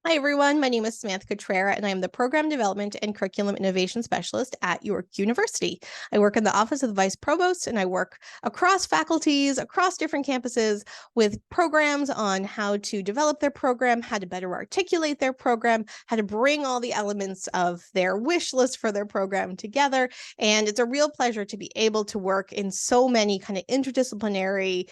Hi, everyone. My name is Samantha Cutrara, and I am the Program Development and Curriculum Innovation Specialist at York University. I work in the Office of the Vice Provost, and I work across faculties, across different campuses with programs on how to develop their program, how to better articulate their program, how to bring all the elements of their wish list for their program together. And it's a real pleasure to be able to work in so many kind of interdisciplinary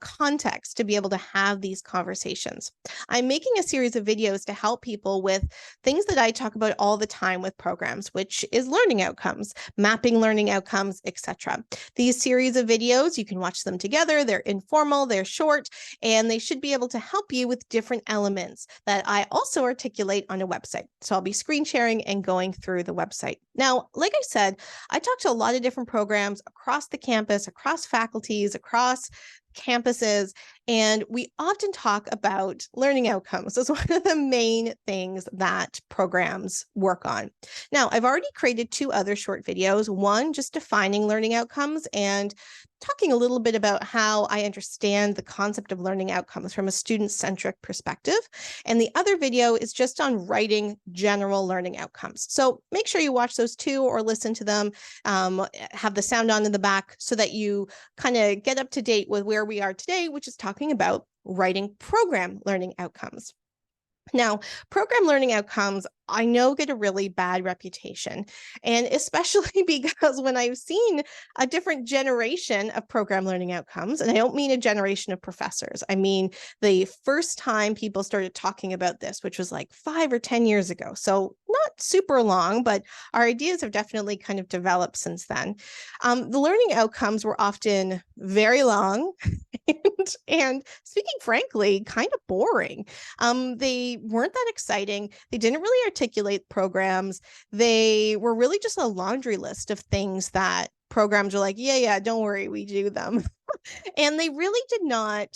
contexts to be able to have these conversations. I'm making a series of videos to help people with things that I talk about all the time with programs, which is learning outcomes, mapping learning outcomes, etc. These series of videos, you can watch them together. They're informal, they're short, and they should be able to help you with different elements that I also articulate on a website. So I'll be screen sharing and going through the website. Now, like I said, I talk to a lot of different programs across the campus, across faculties, across campuses, and we often talk about learning outcomes as one of the main things that programs work on. Now, I've already created two other short videos, one just defining learning outcomes and talking a little bit about how I understand the concept of learning outcomes from a student-centric perspective. And the other video is just on writing general learning outcomes. So make sure you watch those two or listen to them, have the sound on in the back so that you kind of get up to date with where we are today, which is talking about writing program learning outcomes. Now, program learning outcomes, I know, get a really bad reputation, and especially because when I've seen a different generation of program learning outcomes, and I don't mean a generation of professors, I mean the first time people started talking about this, which was like 5 or 10 years ago. So not super long, but our ideas have definitely kind of developed since then. The learning outcomes were often very long and speaking frankly, kind of boring. They weren't that exciting. They didn't really articulate programs. They were really just a laundry list of things that programs were like, yeah, don't worry, we do them. And they really did not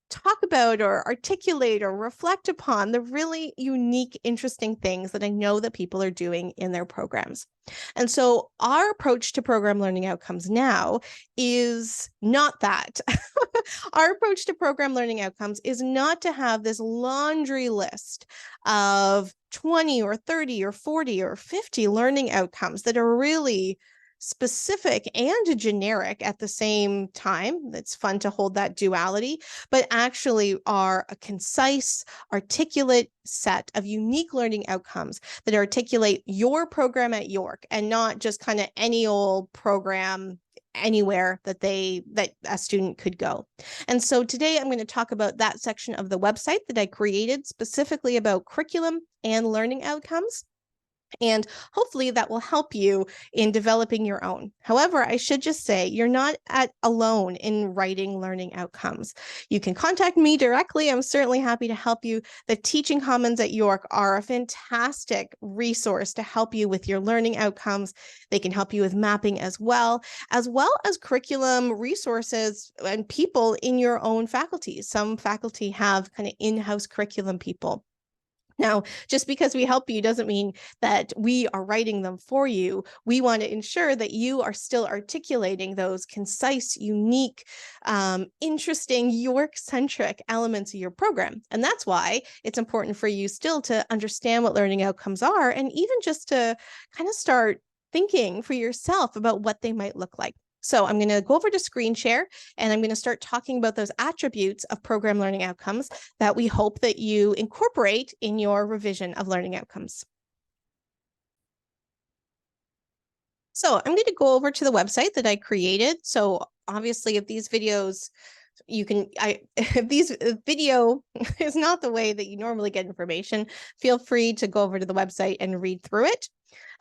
talk about or articulate or reflect upon the really unique, interesting things that I know that people are doing in their programs. And so our approach to program learning outcomes now is not that. Our approach to program learning outcomes is not to have this laundry list of 20 or 30 or 40 or 50 learning outcomes that are really specific and generic at the same time. It's fun to hold that duality, but actually are a concise, articulate set of unique learning outcomes that articulate your program at York and not just kind of any old program anywhere that a student could go. And so today I'm going to talk about that section of the website that I created specifically about curriculum and learning outcomes. And hopefully that will help you in developing your own. However, I should just say you're not alone in writing learning outcomes. You can contact me directly. I'm certainly happy to help you. The Teaching Commons at York are a fantastic resource to help you with your learning outcomes. They can help you with mapping as well as curriculum resources and people in your own faculties. Some faculty have kind of in-house curriculum people. Now, just because we help you doesn't mean that we are writing them for you. We want to ensure that you are still articulating those concise, unique, interesting, York-centric elements of your program. And that's why it's important for you still to understand what learning outcomes are, and even just to kind of start thinking for yourself about what they might look like. So I'm going to go over to screen share, and I'm going to start talking about those attributes of program learning outcomes that we hope that you incorporate in your revision of learning outcomes. So I'm going to go over to the website that I created. So obviously, if these videos if these video is not the way that you normally get information, feel free to go over to the website and read through it.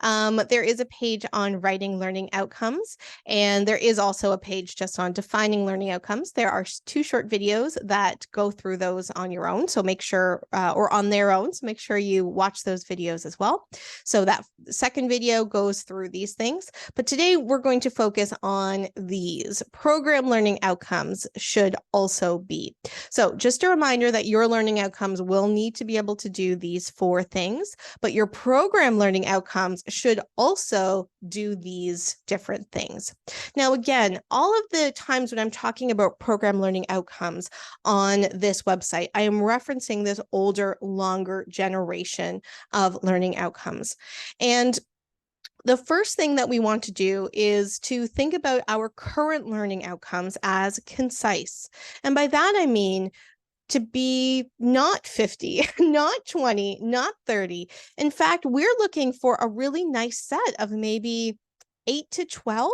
There is a page on writing learning outcomes, and there is also a page just on defining learning outcomes. There are two short videos that go through those on your own, so make sure, or on their own, so make sure you watch those videos as well. So that second video goes through these things, but today we're going to focus on these. Program learning outcomes should also be. So just a reminder that your learning outcomes will need to be able to do these 4 things, but your program learning outcomes should also do these different things. Now, again, all of the times when I'm talking about program learning outcomes on this website, I am referencing this older, longer generation of learning outcomes. And the first thing that we want to do is to think about our current learning outcomes as concise. And by that, I mean to be not 50, not 20, not 30. In fact, we're looking for a really nice set of maybe 8 to 12,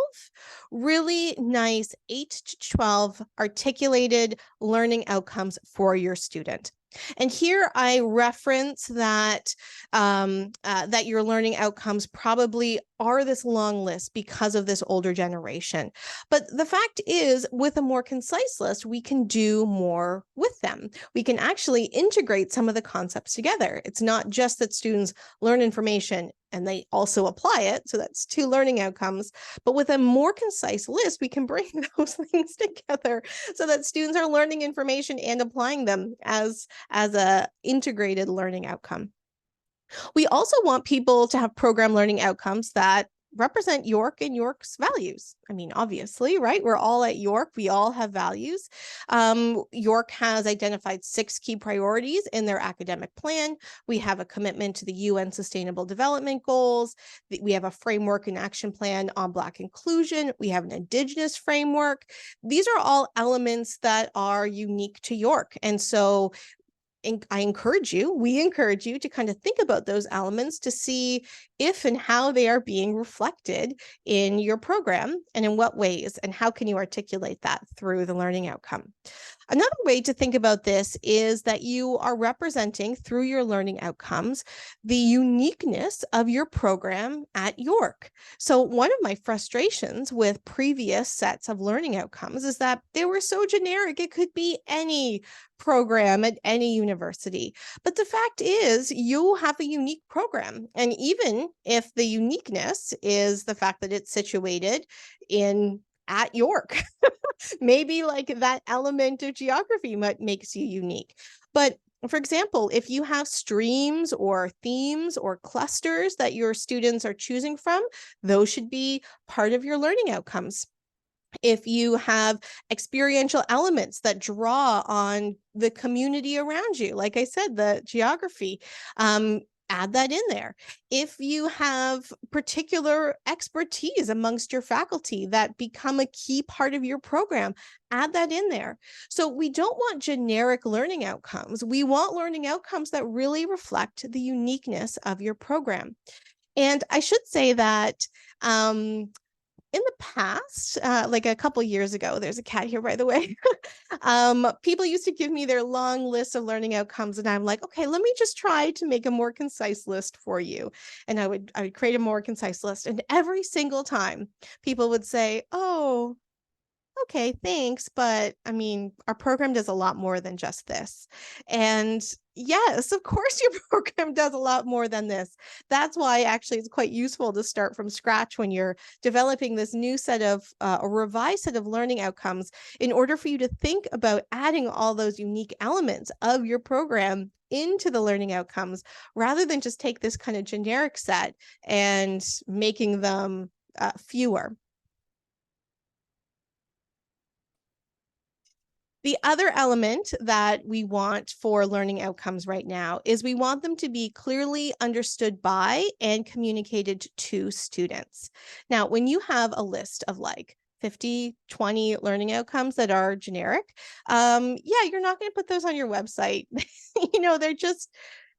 really nice 8 to 12 articulated learning outcomes for your student. And here I reference that that your learning outcomes probably are this long list because of this older generation. But the fact is, with a more concise list, we can do more with them. We can actually integrate some of the concepts together. It's not just that students learn information and they also apply it. So that's 2 learning outcomes. But with a more concise list, we can bring those things together so that students are learning information and applying them as a integrated learning outcome. We also want people to have program learning outcomes that represent York and York's values. I mean, obviously, right? We're all at York. We all have values. York has identified 6 key priorities in their academic plan. We have a commitment to the UN Sustainable Development Goals. We have a framework and action plan on Black inclusion. We have an Indigenous framework. These are all elements that are unique to York. And so we encourage you to kind of think about those elements to see if and how they are being reflected in your program and in what ways, and how can you articulate that through the learning outcome. Another way to think about this is that you are representing through your learning outcomes the uniqueness of your program at York. So one of my frustrations with previous sets of learning outcomes is that they were so generic. It could be any program at any university. But the fact is, you have a unique program. And even if the uniqueness is the fact that it's situated at York, maybe like that element of geography makes you unique. But for example, if you have streams or themes or clusters that your students are choosing from, those should be part of your learning outcomes. If you have experiential elements that draw on the community around you, like I said, the geography, add that in there. If you have particular expertise amongst your faculty that become a key part of your program, add that in there. So we don't want generic learning outcomes. We want learning outcomes that really reflect the uniqueness of your program. And I should say that in the past, like a couple years ago, there's a cat here, by the way. People used to give me their long list of learning outcomes, and I'm like, okay, let me just try to make a more concise list for you. And I would create a more concise list, and every single time, people would say, "Oh, okay, thanks, but I mean, our program does a lot more than just this." And yes, of course, your program does a lot more than this. That's why actually it's quite useful to start from scratch when you're developing this new set of a revised set of learning outcomes, in order for you to think about adding all those unique elements of your program into the learning outcomes, rather than just take this kind of generic set and making them fewer. The other element that we want for learning outcomes right now is we want them to be clearly understood by and communicated to students. Now, when you have a list of like 50, 20 learning outcomes that are generic, yeah, you're not going to put those on your website. They're just,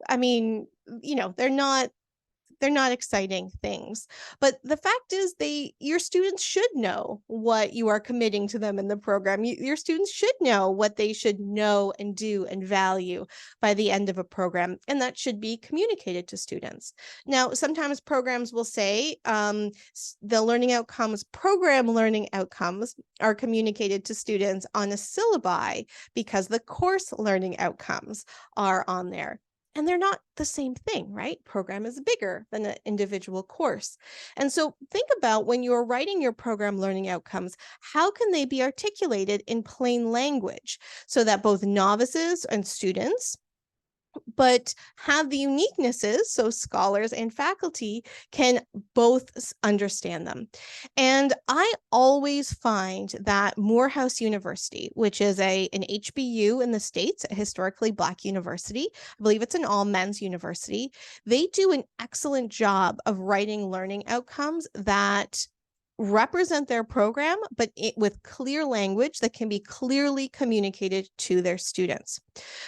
I mean, they're not exciting things. But the fact is, your students should know what you are committing to them in the program. Your students should know what they should know and do and value by the end of a program, and that should be communicated to students. Now, sometimes programs will say the learning outcomes, program learning outcomes, are communicated to students on a syllabi because the course learning outcomes are on there. And they're not the same thing, right? Program is bigger than an individual course. And so think about, when you're writing your program learning outcomes, how can they be articulated in plain language so that both novices and students, but have the uniquenesses so scholars and faculty can both understand them. And I always find that Morehouse University, which is an HBU in the States, a historically Black university, I believe it's an all-men's university, they do an excellent job of writing learning outcomes that represent their program, but with clear language that can be clearly communicated to their students.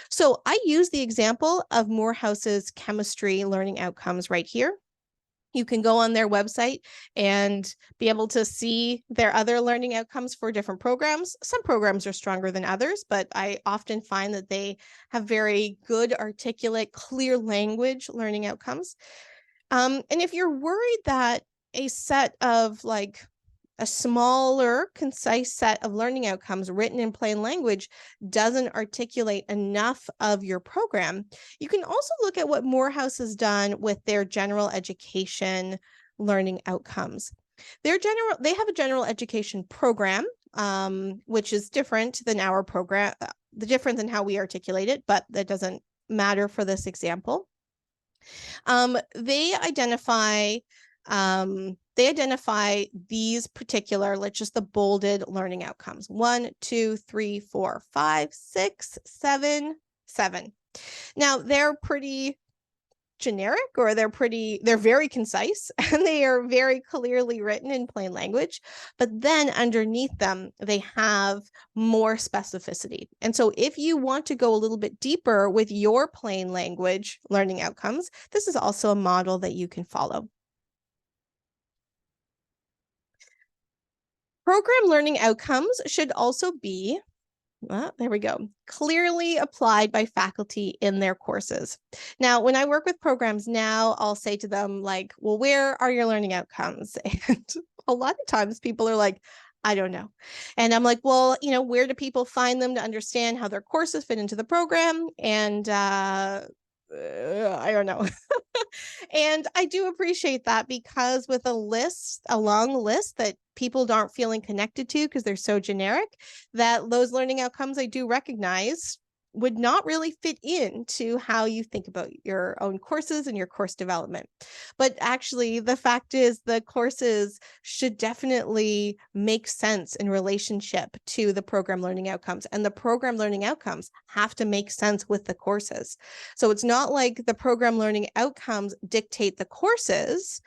So I use the example of Morehouse's chemistry learning outcomes right here. You can go on their website and be able to see their other learning outcomes for different programs. Some programs are stronger than others, but I often find that they have very good, articulate, clear language learning outcomes. And if you're worried that a set of a smaller, concise set of learning outcomes written in plain language doesn't articulate enough of your program, you can also look at what Morehouse has done with their general education learning outcomes. They have a general education program, which is different than our program, the difference in how we articulate it, but that doesn't matter for this example. They identify these particular, let's just the bolded learning outcomes: 1, 2, 3, 4, 5, 6, 7, 7. Now they're pretty generic, or they're very concise, and they are very clearly written in plain language, but then underneath them they have more specificity. And so if you want to go a little bit deeper with your plain language learning outcomes, this is also a model that you can follow. Program learning outcomes should also be, there we go, clearly applied by faculty in their courses. Now, when I work with programs now, I'll say to them well, where are your learning outcomes? And a lot of times people are like, I don't know. And I'm like, well, where do people find them to understand how their courses fit into the program? And I don't know. And I do appreciate that, because with a long list that people aren't feeling connected to because they're so generic, that those learning outcomes I do recognize would not really fit into how you think about your own courses and your course development. But actually, the fact is the courses should definitely make sense in relationship to the program learning outcomes, and the program learning outcomes have to make sense with the courses. So it's not like the program learning outcomes dictate the courses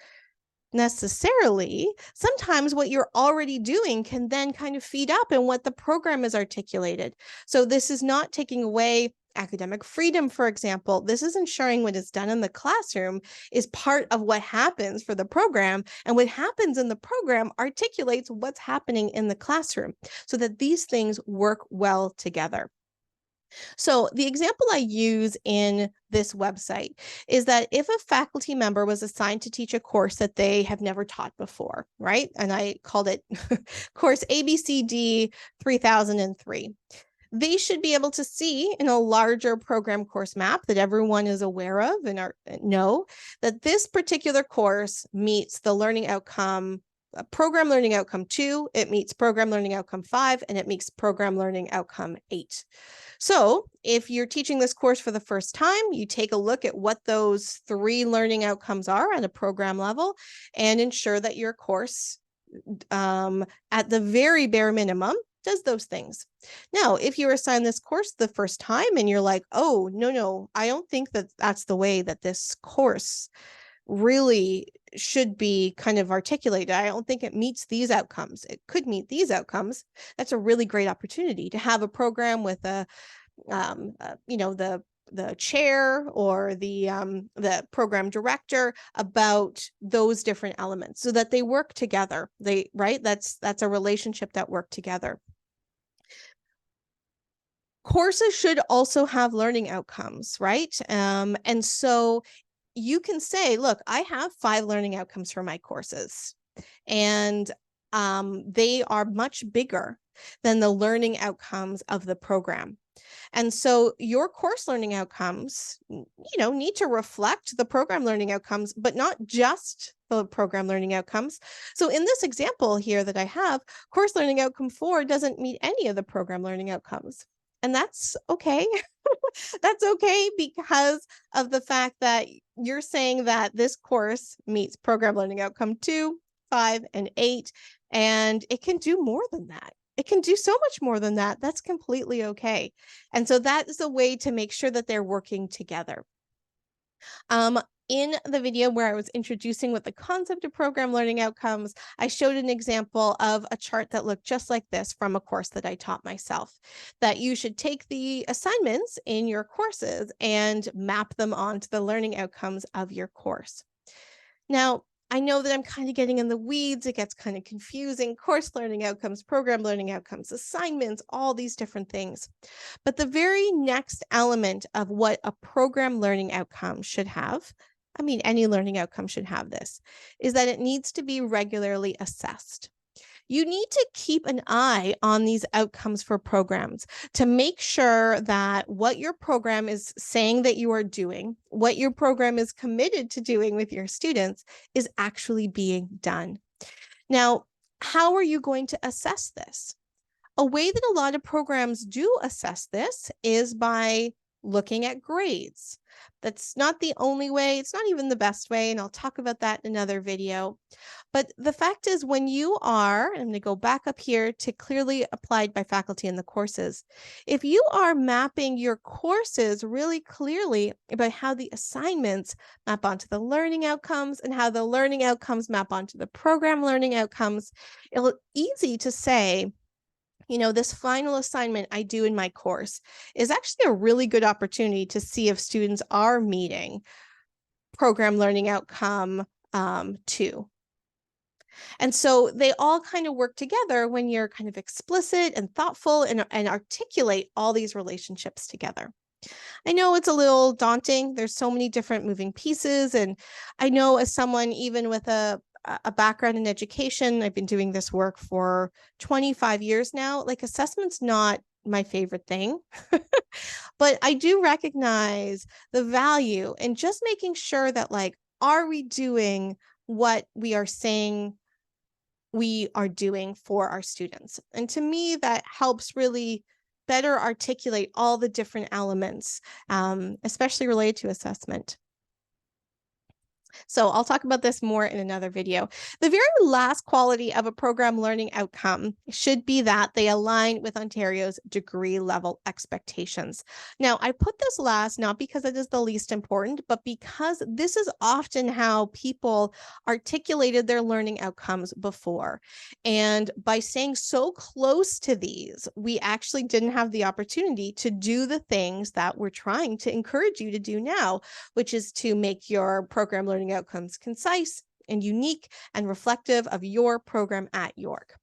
necessarily. Sometimes what you're already doing can then kind of feed up in what the program is articulated. So this is not taking away academic freedom, for example. This is ensuring what is done in the classroom is part of what happens for the program, and what happens in the program articulates what's happening in the classroom, so that these things work well together. So the example I use in this website is that if a faculty member was assigned to teach a course that they have never taught before, right? And I called it course ABCD 3003. They should be able to see in a larger program course map that everyone is aware of and know that this particular course meets the learning outcome, program learning outcome 2, it meets program learning outcome 5, and it meets program learning outcome 8. So if you're teaching this course for the first time, you take a look at what those 3 learning outcomes are at a program level and ensure that your course, at the very bare minimum, does those things. Now, if you're assigned this course the first time and you're like, oh, no, I don't think that that's the way that this course really should be kind of articulated. I don't think it meets these outcomes. It could meet these outcomes. That's a really great opportunity to have a program with the chair or the program director about those different elements, so that they work together. That's a relationship that work together. Courses should also have learning outcomes, right? And so you can say, look, I have 5 learning outcomes for my courses, and they are much bigger than the learning outcomes of the program. And so your course learning outcomes, need to reflect the program learning outcomes, but not just the program learning outcomes. So in this example here that I have, course learning outcome 4 doesn't meet any of the program learning outcomes. And that's okay. That's okay because of the fact that you're saying that this course meets program learning outcome 2, 5, and 8, and it can do more than that. It can do so much more than that. That's completely okay. And so that is a way to make sure that they're working together. In the video where I was introducing what the concept of program learning outcomes, I showed an example of a chart that looked just like this from a course that I taught myself, that you should take the assignments in your courses and map them onto the learning outcomes of your course. Now, I know that I'm kind of getting in the weeds. It gets kind of confusing. Course learning outcomes, program learning outcomes, assignments, all these different things. But the very next element of what a program learning outcome should have, I mean, any learning outcome should have this, is that it needs to be regularly assessed. You need to keep an eye on these outcomes for programs to make sure that what your program is saying that you are doing, what your program is committed to doing with your students, is actually being done. Now, how are you going to assess this? A way that a lot of programs do assess this is by looking at grades. That's not the only way. It's not even the best way, and I'll talk about that in another video. But the fact is, when you are, I'm going to go back up here to clearly applied by faculty in the courses. If you are mapping your courses really clearly about how the assignments map onto the learning outcomes and how the learning outcomes map onto the program learning outcomes, it's easy to say, you know, this final assignment I do in my course is actually a really good opportunity to see if students are meeting program learning outcome 2. And so they all kind of work together when you're kind of explicit and thoughtful and articulate all these relationships together. I know it's a little daunting. There's so many different moving pieces. And I know as someone, even with a background in education, I've been doing this work for 25 years now, like assessment's not my favorite thing. But I do recognize the value in just making sure that, like, are we doing what we are saying we are doing for our students? And to me, that helps really better articulate all the different elements, especially related to assessment. So I'll talk about this more in another video. The very last quality of a program learning outcome should be that they align with Ontario's degree level expectations. Now, I put this last not because it is the least important, but because this is often how people articulated their learning outcomes before. And by staying so close to these, we actually didn't have the opportunity to do the things that we're trying to encourage you to do now, which is to make your program learning outcomes concise and unique and reflective of your program at York.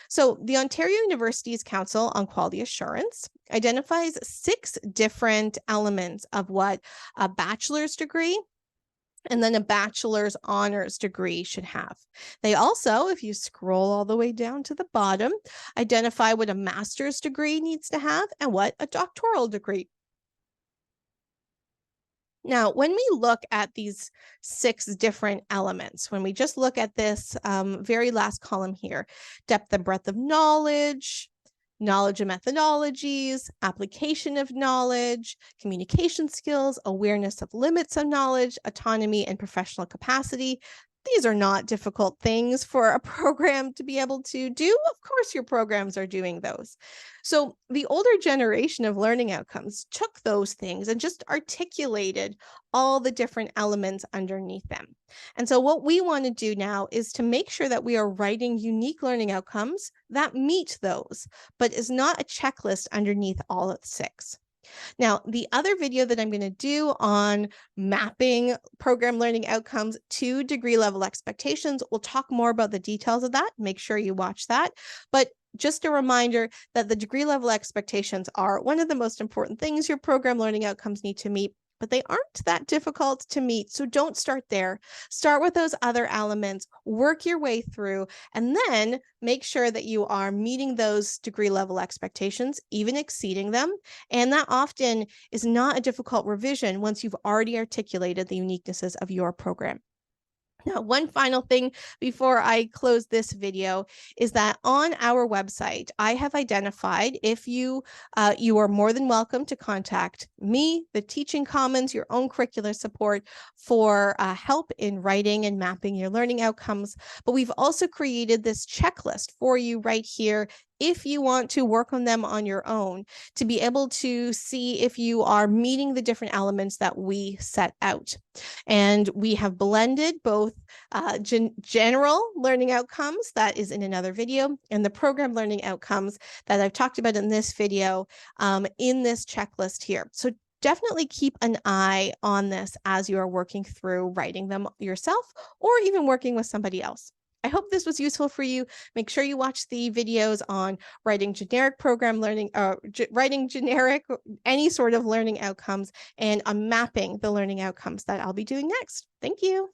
So the Ontario Universities Council on Quality Assurance identifies 6 different elements of what a bachelor's degree and then a bachelor's honors degree should have. They also, if you scroll all the way down to the bottom, identify what a master's degree needs to have and what a doctoral degree. Now, when we look at these 6 different elements, when we just look at this very last column here, depth and breadth of knowledge, knowledge and methodologies, application of knowledge, communication skills, awareness of limits of knowledge, autonomy and professional capacity. These are not difficult things for a program to be able to do. Of course, your programs are doing those. So the older generation of learning outcomes took those things and just articulated all the different elements underneath them. And so what we want to do now is to make sure that we are writing unique learning outcomes that meet those, but is not a checklist underneath all of the 6. Now, the other video that I'm going to do on mapping program learning outcomes to degree level expectations, we'll talk more about the details of that. Make sure you watch that. But just a reminder that the degree level expectations are one of the most important things your program learning outcomes need to meet, but they aren't that difficult to meet. So don't start there. Start with those other elements, work your way through, and then make sure that you are meeting those degree level expectations, even exceeding them. And that often is not a difficult revision once you've already articulated the uniquenesses of your program. Now, one final thing before I close this video is that on our website, I have identified if you are more than welcome to contact me, the Teaching Commons, your own curricular support for help in writing and mapping your learning outcomes. But we've also created this checklist for you right here if you want to work on them on your own, to be able to see if you are meeting the different elements that we set out. And we have blended both general learning outcomes, that is in another video, and the program learning outcomes that I've talked about in this video in this checklist here. So definitely keep an eye on this as you are working through writing them yourself or even working with somebody else. I hope this was useful for you. Make sure you watch the videos on writing generic program learning, writing generic, any sort of learning outcomes, and on mapping the learning outcomes that I'll be doing next. Thank you.